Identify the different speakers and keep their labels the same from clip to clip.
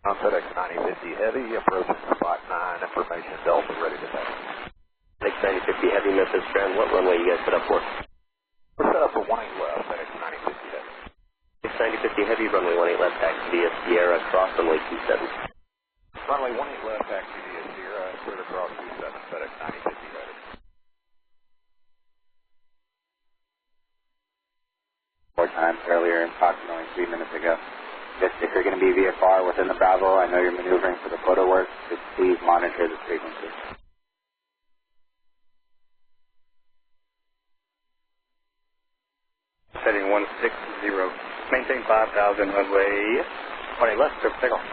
Speaker 1: On FedEx 9050 Heavy, approaching spot 9, information Delta, ready to take.
Speaker 2: FedEx 9050 Heavy, Memphis Ground, what runway you guys set up for?
Speaker 1: We're set up for 18 left, FedEx 9050 Heavy.
Speaker 2: FedEx 9050 Heavy, runway 18 left, taxi via Sierra, cross runway 27.
Speaker 1: Runway 18 left, taxi via Sierra, clear to cross 27, FedEx 9050 Heavy.
Speaker 3: More times earlier, approximately 3 minutes ago. Just if you're going to be VFR within the Bravo, I know you're maneuvering for the photo work, just please monitor the frequency.
Speaker 2: Setting 160, maintain 5,000, runway 20 left, clear for takeoff.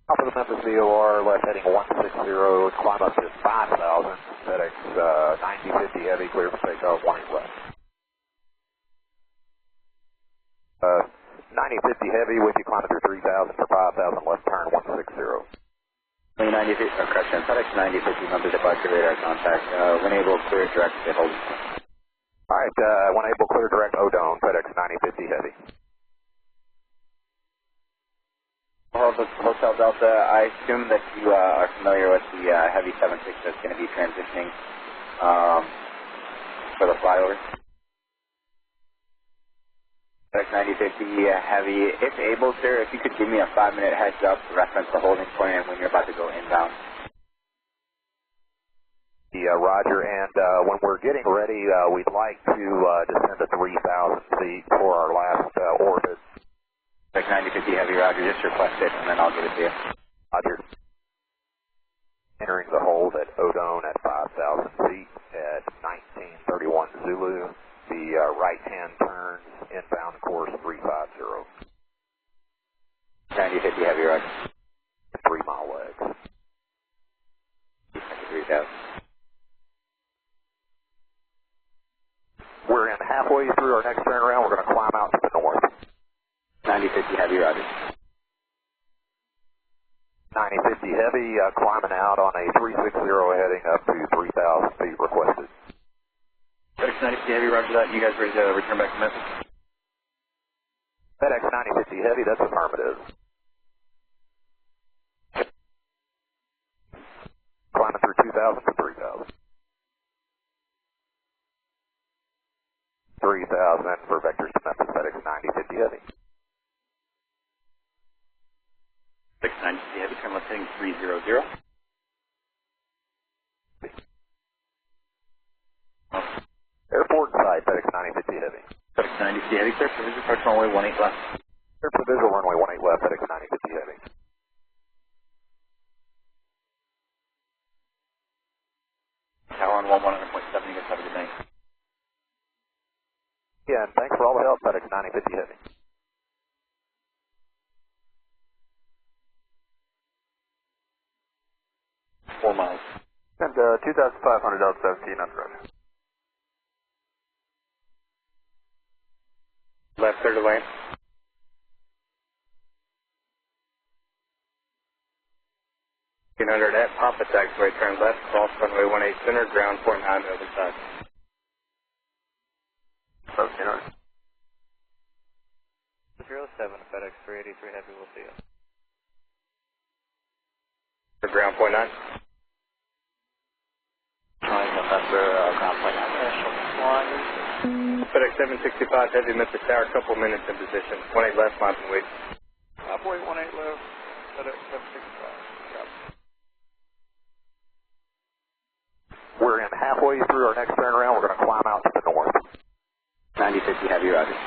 Speaker 1: Top of the Memphis VOR, left heading 160, climb up to 5,000, FedEx 9050 Heavy, clear for takeoff, 18 left. 9050 Heavy, with you climbing through 3,000 for 5,000, left turn 160.
Speaker 3: 9050, correction, FedEx 9050, Memphis departure radar contact, when able, clear direct to hold.
Speaker 1: Alright, when able, clear direct Odone, FedEx 9050 Heavy.
Speaker 3: Hotel Delta, I assume that you are familiar with the Heavy 76 that's going to be transitioning for the flyover. FedEx 9050 Heavy, if able, sir, if you could give me a 5-minute heads up to reference the holding point and when you're about to go inbound.
Speaker 1: Yeah, Roger, and when we're getting ready, we'd like to descend to 3,000 feet for our last orbit.
Speaker 3: FedEx 9050 Heavy, Roger, just request it and then I'll give it to you.
Speaker 1: Roger. Entering the hold at Odone at 5,000 feet at 1931 Zulu. The right-hand turns, inbound course 350.
Speaker 3: 9050 Heavy, Roger.
Speaker 1: 3-mile legs.
Speaker 3: 3,000.
Speaker 1: We're in halfway through our next turnaround. We're going to climb out to the north.
Speaker 3: 9050 Heavy, Roger.
Speaker 1: 9050 Heavy, climbing out on a 360 heading up to 3,000 feet requested.
Speaker 3: FedEx 9050 Heavy, Roger that. You guys ready to return back to Memphis?
Speaker 1: FedEx 9050 Heavy, that's affirmative. Climbing through 2,000 to 3,000. 3,000 for vectors to Memphis, FedEx 9050 Heavy.
Speaker 2: FedEx 9050 Heavy, turn left heading 300.
Speaker 1: Airport side, FedEx 9050 Heavy.
Speaker 2: FedEx 9050 Heavy, clear for visual approach runway 18 left.
Speaker 1: Clear for visual runway 18 left, FedEx 9050 Heavy.
Speaker 2: Tower on 100.7, you guys have a good night.
Speaker 1: Yeah, and thanks for all the help, FedEx 9050 Heavy.
Speaker 2: Four miles.
Speaker 1: And 2,500 out 17 on the road.
Speaker 2: Left clear to land. Under that, Papa taxiway, turn left, cross runway 18 center, ground 49 the other side. 07, FedEx 383 Heavy, we'll see you. For ground 49.
Speaker 3: November, ground point 9,
Speaker 2: FedEx 765 Heavy, Memphis Tower, couple minutes in position. 18 left, line and wait.
Speaker 1: Operate 18 left, FedEx 765. We're in halfway through our next turnaround. We're going to climb out to the north.
Speaker 3: 9050 Heavy, Roger.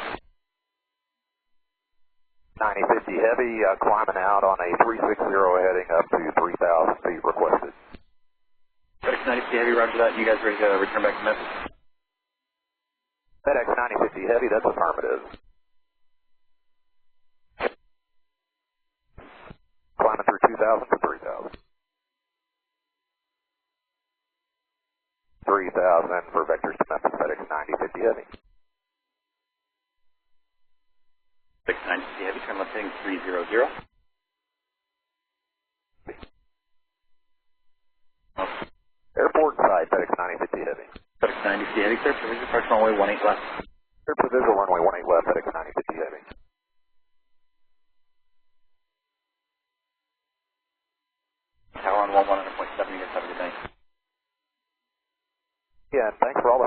Speaker 1: 9050 Heavy, climbing out on a 360 heading up to 3,000 feet requested.
Speaker 2: FedEx 9050 Heavy, Roger that. You guys ready to return back to Memphis?
Speaker 1: FedEx 9050 Heavy, that's affirmative. Climbing through 2,000 to 3,000. 3,000 for vectors to Memphis, FedEx 9050 Heavy.
Speaker 2: FedEx 9050 Heavy, turn left heading 300.
Speaker 1: Airport side, FedEx 9050 Heavy.
Speaker 2: FedEx 9050 Heavy, clear for visual approach runway 18 left.
Speaker 1: Clear for visual runway 18 left, FedEx 9050 Heavy.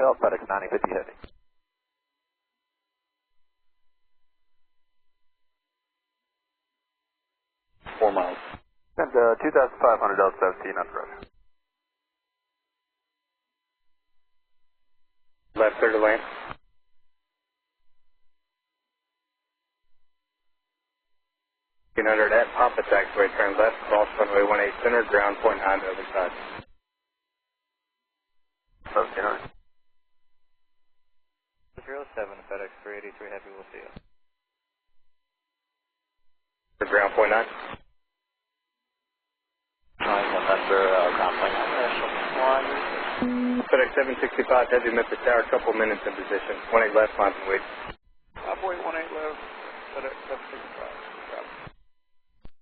Speaker 1: held, FedEx 9050 heavy.
Speaker 2: Four miles.
Speaker 4: And 2,500 Delta 17 on the road.
Speaker 2: Left clear to land. Under that Papa taxiway, turn left, cross runway 18 center, ground, point 9 to other side.
Speaker 4: 1700.
Speaker 5: 07, FedEx 383 heavy, we'll see you.
Speaker 2: For ground, point 9. FedEx 765 heavy, Memphis Tower, couple minutes in position. 18 left, line and wait.
Speaker 5: Operate 18 left, FedEx 765.